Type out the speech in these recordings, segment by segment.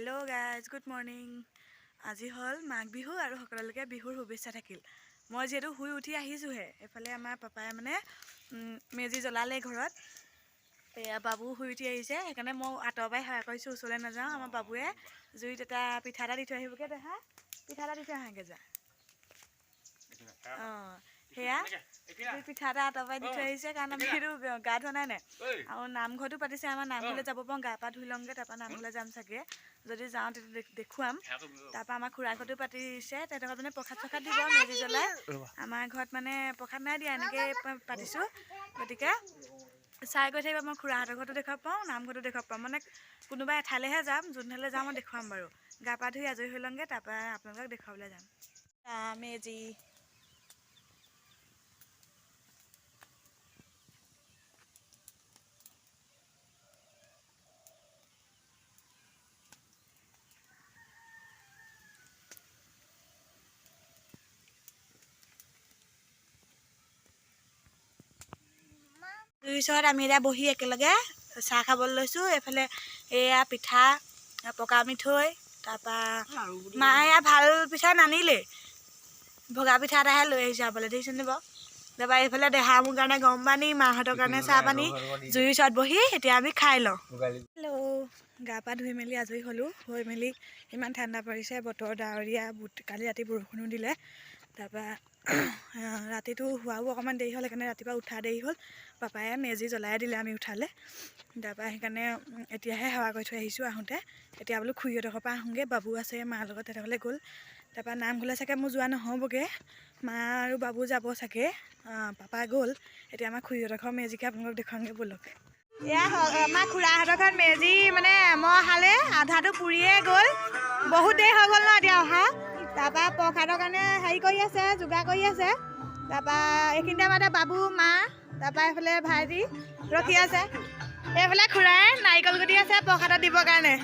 Hello guys good morning. আজি হল মাঘ বিহু আৰু সকলোকে বিহুৰ শুভেচ্ছা থাকিল। মই যেহেতু শুই উঠি আহিছোঁহে, এফালে আমাৰ পাপাই মানে মেজি জ্বলালে ঘৰত। এয়া বাবু শুই উঠি আহিছে, সেইকাৰণে মই আঁতৰৰ পৰাই সেৱা কৰিছোঁ, ওচৰলৈ নাযাওঁ। আমাৰ বাবুৱে জুইত এটা পিঠা এটা দি থৈ আহিবগৈ। দেখা পিঠা এটা দি থৈ আহাগৈ যা। অঁ সেয়া পিঠা এটা আঁতৰৰ পৰাই দি থৈ আহিছে, কাৰণ আমি সেইটো গা ধোৱা নাই আৰু নামঘৰতো পাতিছে। আমাৰ নামঘৰলৈ যাব পাৰোঁ, গা পা ধুই লওঁগৈ, তাৰপৰা নামঘৰলৈ যাম চাগে। যদি যাওঁ তেতিয়া দেখুৱাম। তাৰপৰা আমাৰ খুৰা ঘৰতো পাতিছে, তেহেঁতৰ ঘৰত মানে প্ৰসাদ চসাদ দিব মেজি জ্বলাই। আমাৰ ঘৰত মানে প্ৰসাদ নাই দিয়া, এনেকৈ পাতিছোঁ। গতিকে চাই গৈ থাকিব। মই খুৰাহঁতৰ ঘৰতো দেখুৱাব পাওঁ, নামঘৰতো দেখুৱাব পাওঁ। মানে কোনোবা এঠাইলৈহে যাম, যোনঠাইলৈ যাওঁ মই দেখুৱাম বাৰু। গা পা ধুই আজৰি হৈ লওঁগৈ, তাৰপৰা আপোনালোকক দেখুৱাবলৈ যাম। মেজি জুইৰ ওচৰত আমি এতিয়া বহি একেলগে চাহ খাবলৈ লৈছোঁ। এইফালে এয়া পিঠা, পকা মিঠৈ, তাৰপৰা মায়ে এয়া ভাল পিঠা নানিলেই, ভগা পিঠা এটাহে লৈ আহিছে যাবলৈ, দেখিছেনে বাৰু। তাৰপৰা এইফালে দেহা মোৰ কাৰণে গৰম পানী, মাহঁতৰ কাৰণে চাহ পানী। জুইৰ ওচৰত বহি এতিয়া আমি খাই লওঁ। হেল্ল', গা পা ধুই মেলি আজৰি হ'লোঁ। হৈ মেলি ইমান ঠাণ্ডা পৰিছে, বতৰ ডাৱৰীয়া। কালি ৰাতি বৰষুণো দিলে। তাৰপৰা ৰাতিটো শোৱাও অকণমান দেৰি হ'ল, সেইকাৰণে ৰাতিপুৱা উঠা দেৰি হ'ল। পাপায়ে মেজি জ্বলাই দিলে আমি উঠালে। তাৰপৰা সেইকাৰণে এতিয়াহে সেৱা কৰি থৈ আহিছোঁ আহোঁতে। এতিয়া বোলো খুৰীহঁতৰ ঘৰৰ পৰা আহোঁগৈ, বাবু আছে মাৰ লগত, তেহেঁতৰ ঘৰলৈ গ'ল। তাৰপৰা নামঘৰলৈ চাগে মোৰ যোৱা নহ'বগৈ, মা আৰু বাবু যাব চাগে। পাপা গ'ল। এতিয়া আমাৰ খুৰীহঁতৰ ঘৰৰ মেজিকে আপোনালোকক দেখুৱাওঁগৈ ব'লক। এয়া আমাৰ খুৰাহঁতৰ ঘৰত মেজি মানে মই অহালৈ আধাটো পুৰিয়ে গ'ল। বহুত দেৰি হৈ গ'ল ন এতিয়া অহা। তাৰপৰা প্ৰসাদৰ কাৰণে হেৰি কৰি আছে, যোগাৰ কৰি আছে। তাৰপৰা এইখিনিতে মানে বাবু, মা, তাৰপৰা এইফালে ভাইটি ৰখি আছে। এইফালে খুৰাই নাৰিকল গুটি আছে প্ৰসাদত দিবৰ কাৰণে।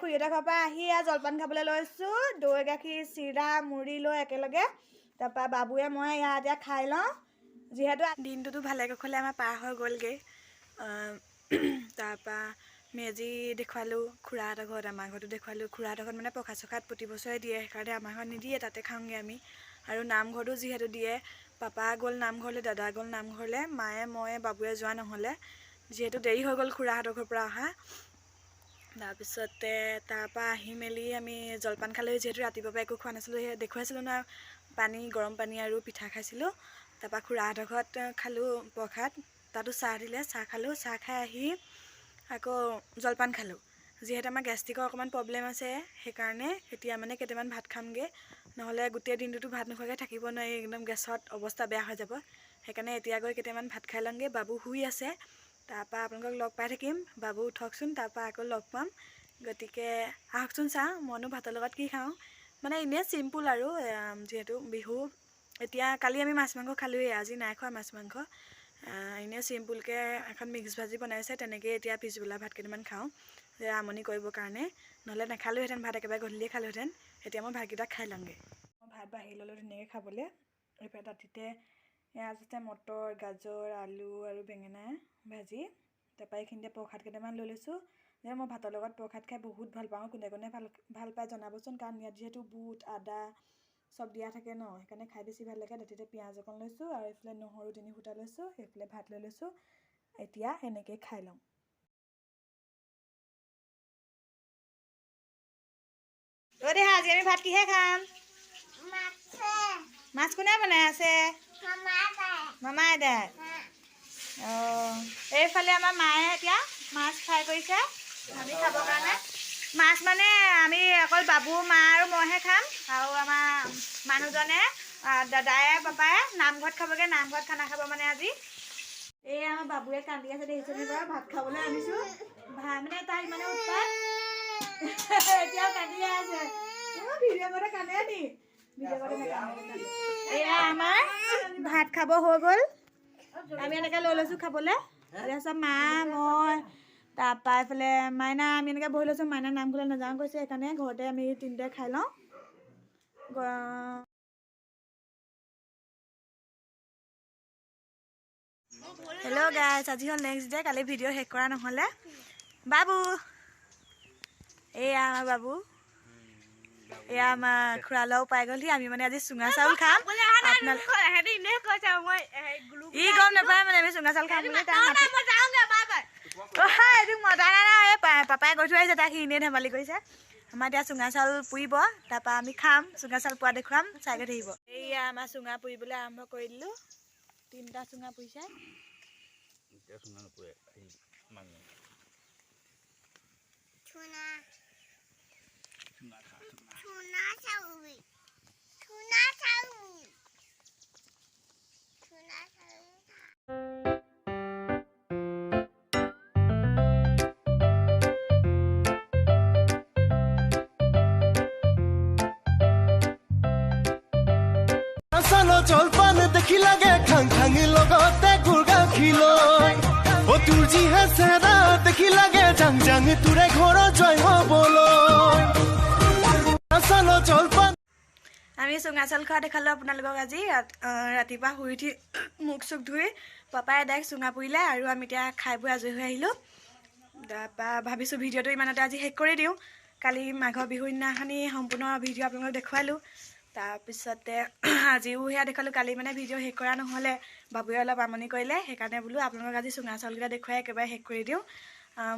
খুৰীহঁতৰ ঘৰৰ পৰা আহি জলপান খাবলৈ লৈছোঁ। দৈ গাখীৰ, চিৰা, মুড়ি লৈ একেলগে। তাৰপৰা বাবুৱে মই এতিয়া খাই লওঁ, যিহেতু দিনটোতো ভালে কুশলে আমাৰ পাৰ হৈ গ'লগৈ। তাৰপৰা মেজি দেখুৱালোঁ খুৰাহঁতৰ ঘৰত, আমাৰ ঘৰতো দেখুৱালোঁ। খুৰাহঁতৰ ঘৰত মানে প্ৰসাদ চসাদ প্ৰতি বছৰে দিয়ে, সেইকাৰণে আমাৰ ঘৰত নিদিয়ে, তাতে খাওঁগৈ আমি। আৰু নামঘৰতো যিহেতু দিয়ে, পাপা গ'ল নামঘৰলৈ, দাদা গ'ল নামঘৰলৈ, মায়ে মই বাবুৱে যোৱা নহ'লে, যিহেতু দেৰি হৈ গ'ল খুৰাহঁতৰ ঘৰৰ পৰা অহা। তাৰপিছতে তাৰপৰা আহি মেলি আমি জলপান খালোঁ যিহেতু ৰাতিপুৱাৰ পৰা একো খোৱা নাছিলোঁ সেই দেখুৱাইছিলোঁ নহয় পানী গৰম পানী আৰু পিঠা খাইছিলোঁ তাৰপৰা খুৰাহঁতৰ ঘৰত খালোঁ প্ৰসাদ তাতো চাহ দিলে চাহ খালোঁ চাহ খাই আহি আকৌ জলপান খালোঁ যিহেতু আমাৰ গেষ্ট্ৰিকৰ অকণমান প্ৰব্লেম আছে সেইকাৰণে এতিয়া মানে কেইটামান ভাত খামগৈ নহ'লে গোটেই দিনটোতো ভাত নোখোৱাকৈ থাকিব নোৱাৰি একদম গেছত অৱস্থা বেয়া হৈ যাব সেইকাৰণে এতিয়া গৈ কেইটামান ভাত খাই লওঁগৈ বাবু শুই আছে তাৰপৰা আপোনালোকক লগ পাই থাকিম বাবু উঠকচোন তাৰপৰা আকৌ লগ পাম গতিকে আহকচোন চাওঁ মইনো ভাতৰ লগত কি খাওঁ মানে এনেই চিম্পুল আৰু যিহেতু বিহু এতিয়া কালি আমি মাছ মাংস খালোঁৱেই আজি নাই খোৱা মাছ মাংস এনেই চিম্পুলকৈ এখন মিক্স ভাজি বনাইছে তেনেকৈয়ে এতিয়া পিছবেলা ভাত কেইটামান খাওঁ যে আমনি কৰিবৰ কাৰণে নহ'লে নাখালোঁহেঁতেন ভাত একেবাৰে গধূলিয়ে খালোঁহেঁতেন এতিয়া মই ভাতকেইটা খাই লওঁগৈ মই ভাত বাঢ়ি ল'লোঁ ধুনীয়াকৈ খাবলৈ এইফালে তাতে পিঁয়াজ আছে মটৰ গাজৰ আলু আৰু বেঙেনা ভাজি তাৰপৰা এইখিনিতে প্ৰসাদ কেইটামান লৈ লৈছোঁ যে মই ভাতৰ লগত প্ৰসাদ খাই বহুত ভাল পাওঁ কোনে কোনে ভাল পায় জনাবচোন কাৰণ ইয়াত যিহেতু বুট আদা চব দিয়া থাকে ন সেইকাৰণে খাই বেছি ভাল লাগে তাতে পিঁয়াজ অকণ লৈছোঁ আৰু এইফালে নহৰু 3 ফুটা লৈছোঁ সেইফালে ভাত লৈ লৈছোঁ এতিয়া এনেকৈ খাই লওঁ দেহা আজি আমি ভাত কিহে খাম মাছ কোনে বনাই আছে মামা আইতাই অঁ এইফালে আমাৰ মায়ে এতিয়া মাছ ফ্ৰাই কৰিছে আমি খাবৰ কাৰণে মাছ মানে আমি অকল বাবু মা আৰু মইহে খাম আৰু আমাৰ মানুহজনে দাদাই পাপাই নামঘৰত খাবগৈ নামঘৰত খানা খাব মানে আজি এই আমাৰ বাবুৱে কান্দি আছে দেখিছেনে বাৰু ভাত খাবলৈ আনিছোঁ মানে তাৰ ইমানে উৎপাত এতিয়াও কান্দিয়ে আছে ভিডিঅ' কৰোঁতে কান্দে নি ভিডিঅ' কৰোঁতে নাকান্দে এয়া আমাৰ ভাত খাব হৈ গ'ল আমি এনেকৈ লৈ লৈছোঁ খাবলৈ তাৰপিছত মা মই তাৰপৰা এইফালে মাইনা আমি এনেকৈ বহি লৈছোঁ মাইনা নামঘৰলৈ নাযাওঁ কৈছে সেইকাৰণে ঘৰতে আমি তিনিটাই খাই লওঁ হেল্ল' গাইছ আজি হ'ল নেক্সট ডে কালি ভিডিঅ' শেষ কৰা নহ'লে বাবু এয়া আমাৰ বাবু এয়া আমাৰ খুৰালাও পাই গ'লহি আমি মানে আজি চুঙা চাউল খাম ই গম নাপায় মানে আমি চুঙা চাউল খাম বুলি এইটো মতা নাই এই পাপাই কৈ থৈ আহিছে তাক সি এনেই ধেমালি কৰিছে আমাৰ এতিয়া চুঙা চাউল পুৰিব তাৰপৰা আমি খাম চুঙা চাউল পোৱা দেখুৱাম চাই গৈ থাকিব এইয়া আমাৰ চুঙা পুৰিবলৈ আৰম্ভ কৰি দিলোঁ 3টা চুঙা পুৰিছে জলপান দেখি লাগে খাং খাঙি লগতে গুৰ গাখীলৈ অ তোৰ যিহে চেৰা দেখি লাগে জাং জাং তোৰে ঘৰ জয় হবলৈ জলপান আমি চুঙা চাউল খোৱা দেখালোঁ আপোনালোকক আজি ৰাতিপুৱা শুই উঠি মুখ চুখ ধুই পাপাই ডাইৰেক্ট চুঙা পুৰিলে আৰু আমি এতিয়া খাই বৈ আজৰি হৈ আহিলোঁ তাৰপৰা ভাবিছোঁ ভিডিঅ'টো ইমানতে আজি শেষ কৰি দিওঁ কালি মাঘৰ বিহুৰ দিনাখনি সম্পূৰ্ণ ভিডিঅ' আপোনালোকক দেখুৱালোঁ তাৰপিছতে আজিও সেয়া দেখালোঁ কালি মানে ভিডিঅ' শেষ কৰা নহ'লে বাবুৱে অলপ আমনি কৰিলে সেইকাৰণে বোলো আপোনালোকক আজি চুঙা চাউলকেইটা দেখুৱাই একেবাৰে শেষ কৰি দিওঁ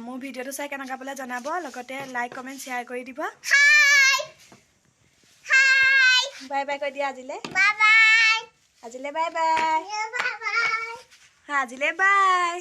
মোৰ ভিডিঅ'টো চাই কেনেকুৱা পালে জনাব লগতে লাইক কমেণ্ট শ্বেয়াৰ কৰি দিব বাই বাই কৈ দিয়া আজিলে আজিলে বাই বাই আজিলে বাই